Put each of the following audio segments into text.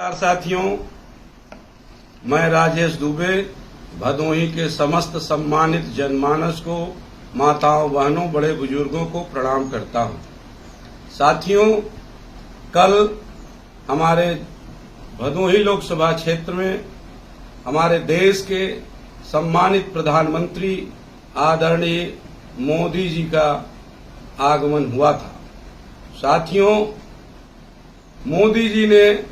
नमस्कार साथियों, मैं राजेश दुबे भदोही के समस्त सम्मानित जनमानस को, माताओं, बहनों, बड़े बुजुर्गों को प्रणाम करता हूं। साथियों, कल हमारे भदोही लोकसभा क्षेत्र में हमारे देश के सम्मानित प्रधानमंत्री आदरणीय मोदी जी का आगमन हुआ था। साथियों, मोदी जी ने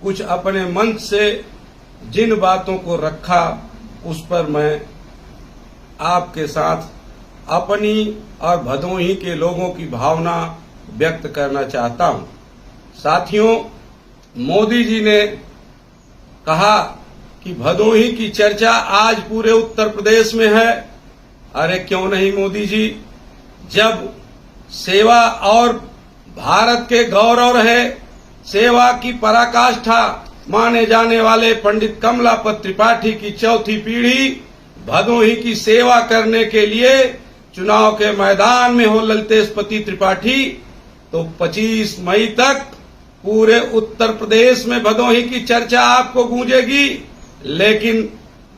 कुछ अपने मंच से जिन बातों को रखा उस पर मैं आपके साथ अपनी और भदोही के लोगों की भावना व्यक्त करना चाहता हूं। साथियों, मोदी जी ने कहा कि भदोही की चर्चा आज पूरे उत्तर प्रदेश में है। अरे क्यों नहीं मोदी जी, जब सेवा और भारत के गौरव रहे, सेवा की पराकाष्ठा माने जाने वाले पंडित कमलापत त्रिपाठी की चौथी पीढ़ी भदोही की सेवा करने के लिए चुनाव के मैदान में हो ललतेशपति त्रिपाठी, तो 25 मई तक पूरे उत्तर प्रदेश में भदोही की चर्चा आपको गूंजेगी। लेकिन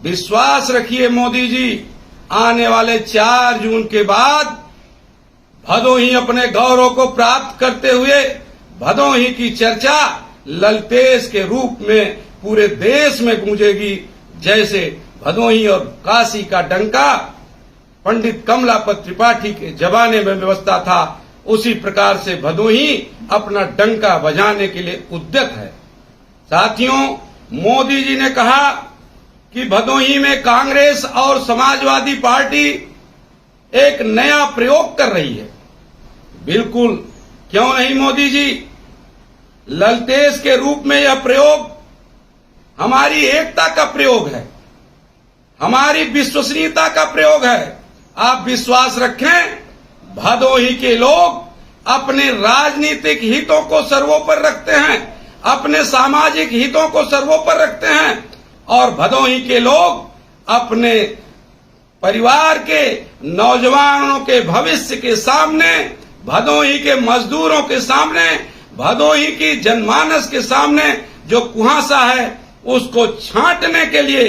विश्वास रखिए मोदी जी, आने वाले 4 जून के बाद भदोही अपने गौरव को प्राप्त करते हुए भदोही की चर्चा ललतेश के रूप में पूरे देश में गूंजेगी। जैसे भदोही और काशी का डंका पंडित कमलापत त्रिपाठी के जमाने में व्यवस्था था, उसी प्रकार से भदोही अपना डंका बजाने के लिए उद्यत है। साथियों, मोदी जी ने कहा कि भदोही में कांग्रेस और समाजवादी पार्टी एक नया प्रयोग कर रही है। बिल्कुल, क्यों नहीं मोदी जी, ललतेश के रूप में यह प्रयोग हमारी एकता का प्रयोग है, हमारी विश्वसनीयता का प्रयोग है। आप विश्वास रखें, भदोही के लोग अपने राजनीतिक हितों को सर्वोपरि रखते हैं, अपने सामाजिक हितों को सर्वोपरि रखते हैं और भदोही के लोग अपने परिवार के नौजवानों के भविष्य के सामने, भदोही के मजदूरों के सामने, भदोही की जनमानस के सामने जो कुहासा है उसको छांटने के लिए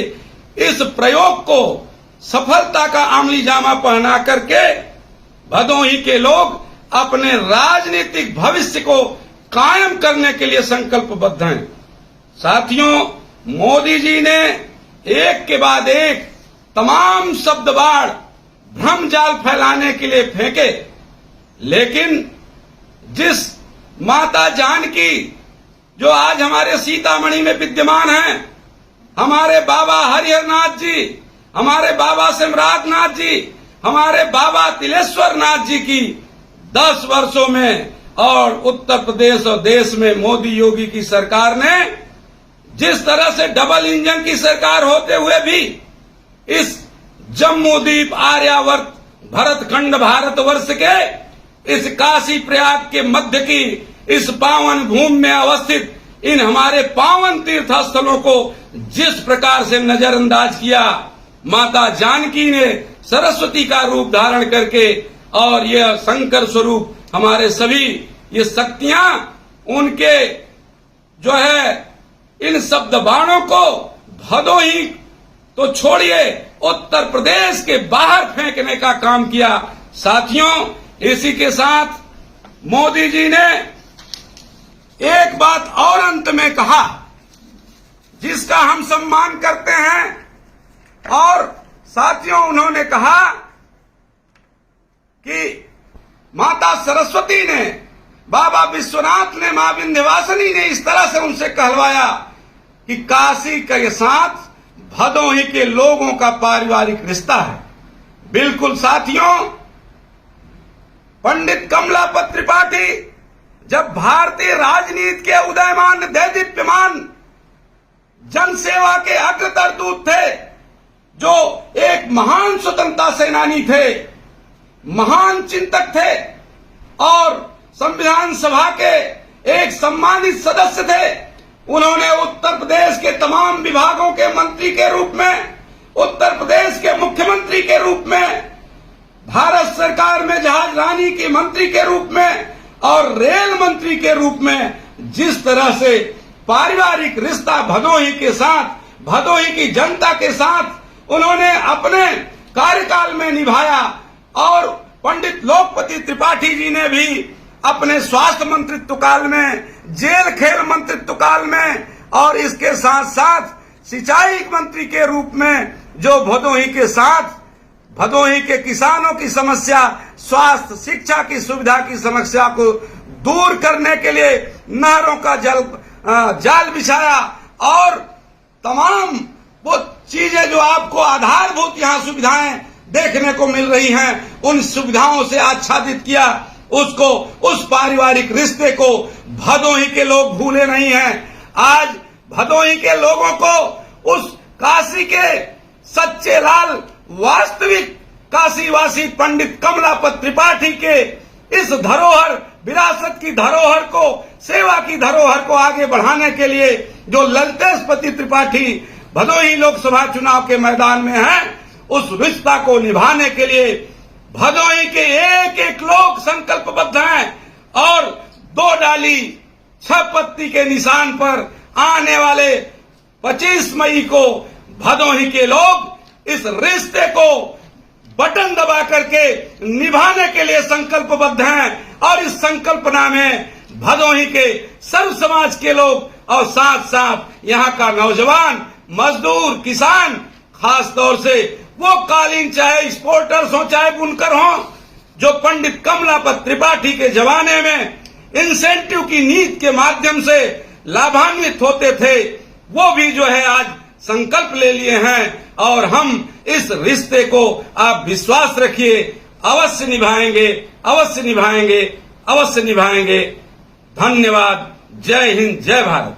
इस प्रयोग को सफलता का आमली जामा पहना करके भदोही के लोग अपने राजनीतिक भविष्य को कायम करने के लिए संकल्पबद्ध हैं। साथियों, मोदी जी ने एक के बाद एक तमाम शब्द बाढ़ भ्रम जाल फैलाने के लिए फेंके, लेकिन जिस माता जानकी जो आज हमारे सीतामढ़ी में विद्यमान हैं, हमारे बाबा हरिहर नाथ जी, हमारे बाबा सिमराज नाथ जी, हमारे बाबा तिलेश्वर नाथ जी की 10 वर्षों में और उत्तर प्रदेश और देश में मोदी योगी की सरकार ने जिस तरह से डबल इंजन की सरकार होते हुए भी इस जम्मू द्वीप आर्यावर्त भरतखंड भारतवर्ष के इस काशी प्रयाग के मध्य की इस पावन भूमि में अवस्थित इन हमारे पावन तीर्थ स्थलों को जिस प्रकार से नजरअंदाज किया, माता जानकी ने सरस्वती का रूप धारण करके और यह शंकर स्वरूप हमारे सभी ये शक्तियां उनके जो है इन शब्द बाणों को भदोही तो छोड़िए उत्तर प्रदेश के बाहर फेंकने का काम किया। साथियों, इसी के साथ मोदी जी ने एक बात और अंत में कहा जिसका हम सम्मान करते हैं। और साथियों, उन्होंने कहा कि माता सरस्वती ने, बाबा विश्वनाथ ने, मां विंध्यवासिनी ने इस तरह से उनसे कहलवाया कि काशी के साथ भदोही के लोगों का पारिवारिक रिश्ता है। बिल्कुल साथियों, पंडित कमलापत त्रिपाठी जब भारतीय राजनीति के उदयमान दैदीप्यमान जनसेवा के अग्रतर दूत थे, जो एक महान स्वतंत्रता सेनानी थे, महान चिंतक थे और संविधान सभा के एक सम्मानित सदस्य थे, उन्होंने उत्तर प्रदेश के तमाम विभागों के मंत्री के रूप में, उत्तर प्रदेश के मुख्यमंत्री के रूप में, भारत सरकार में जहाज रानी के मंत्री के रूप में और रेल मंत्री के रूप में जिस तरह से पारिवारिक रिश्ता भदोही के साथ, भदोही की जनता के साथ उन्होंने अपने कार्यकाल में निभाया। और पंडित लोकपति त्रिपाठी जी ने भी अपने स्वास्थ्य मंत्रित्व काल में, जेल खेल मंत्रित्व काल में और इसके साथ साथ सिंचाई मंत्री के रूप में जो भदोही के साथ भदोही के किसानों की समस्या, स्वास्थ्य, शिक्षा की सुविधा की समस्या को दूर करने के लिए नहरों का जाल बिछाया। और तमाम वो चीजें जो आपको आधारभूत यहाँ सुविधाएं देखने को मिल रही हैं, उन सुविधाओं से आच्छादित किया। उसको, उस पारिवारिक रिश्ते को भदोही के लोग भूले नहीं हैं। आज भदोही के लोगों को उस काशी के सच्चे लाल, वास्तविक काशीवासी पंडित कमलापत त्रिपाठी के इस धरोहर, विरासत की धरोहर को, सेवा की धरोहर को आगे बढ़ाने के लिए जो ललतेशपति त्रिपाठी भदोही लोकसभा चुनाव के मैदान में हैं, उस रिश्ता को निभाने के लिए भदोही के एक एक लोग संकल्पबद्ध हैं। और 2 डाली 6 पत्ती के निशान पर आने वाले 25 मई को भदोही के लोग इस रिश्ते को बटन दबा करके निभाने के लिए संकल्पबद्ध हैं। और इस संकल्पना में भदोही के सर्व समाज के लोग और साथ साथ यहाँ का नौजवान, मजदूर, किसान, खास तौर से वो कालीन चाहे स्पोर्टर्स हो चाहे बुनकर हो, जो पंडित कमलापत त्रिपाठी के जमाने में इंसेंटिव की नीति के माध्यम से लाभान्वित होते थे, वो भी जो है आज संकल्प ले लिए हैं। और हम इस रिश्ते को, आप विश्वास रखिए, अवश्य निभाएंगे, अवश्य निभाएंगे, अवश्य निभाएंगे। धन्यवाद। जय हिंद, जय भारत।